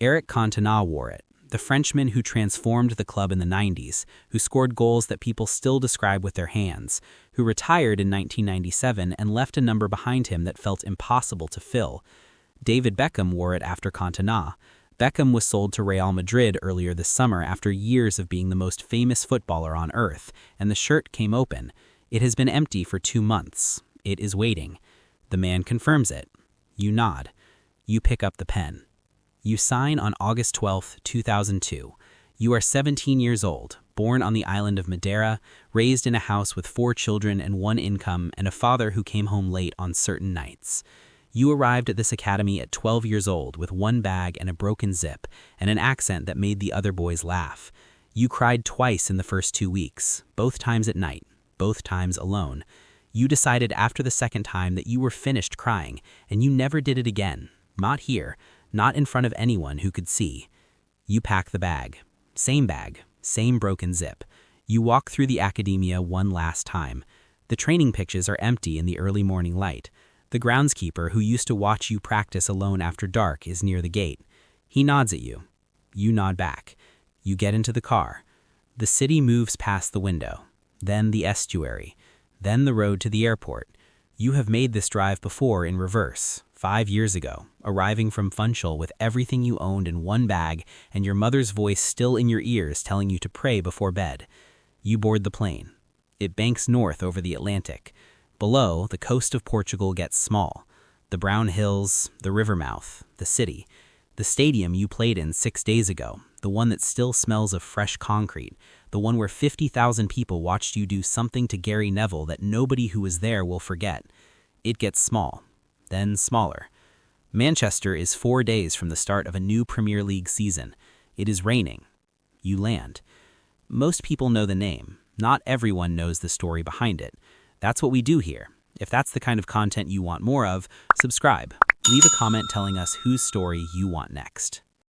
Eric Cantona wore it, the Frenchman who transformed the club in the 90s, who scored goals that people still describe with their hands, who retired in 1997 and left a number behind him that felt impossible to fill. David Beckham wore it after Cantona. Beckham was sold to Real Madrid earlier this summer after years of being the most famous footballer on earth, and the shirt came open. It has been empty for 2 months. It is waiting. The man confirms it. You nod. You pick up the pen. You sign on August 12, 2002. You are 17 years old, born on the island of Madeira, raised in a house with 4 children and 1 income, and a father who came home late on certain nights. You arrived at this academy at 12 years old with 1 bag and a broken zip, and an accent that made the other boys laugh. You cried twice in the first 2 weeks, both times at night, both times alone. You decided after the second time that you were finished crying, and you never did it again. Not here, not in front of anyone who could see. You pack the bag. Same bag, same broken zip. You walk through the academia one last time. The training pitches are empty in the early morning light. The groundskeeper who used to watch you practice alone after dark is near the gate. He nods at you. You nod back. You get into the car. The city moves past the window, then the estuary, then the road to the airport. You have made this drive before in reverse, 5 years ago, arriving from Funchal with everything you owned in 1 bag and your mother's voice still in your ears telling you to pray before bed. You board the plane. It banks north over the Atlantic. Below, the coast of Portugal gets small. The brown hills, the river mouth, the city. The stadium you played in 6 days ago, the one that still smells of fresh concrete, the one where 50,000 people watched you do something to Gary Neville that nobody who was there will forget. It gets small, then smaller. Manchester is 4 days from the start of a new Premier League season. It is raining. You land. Most people know the name. Not everyone knows the story behind it. That's what we do here. If that's the kind of content you want more of, subscribe. Leave a comment telling us whose story you want next.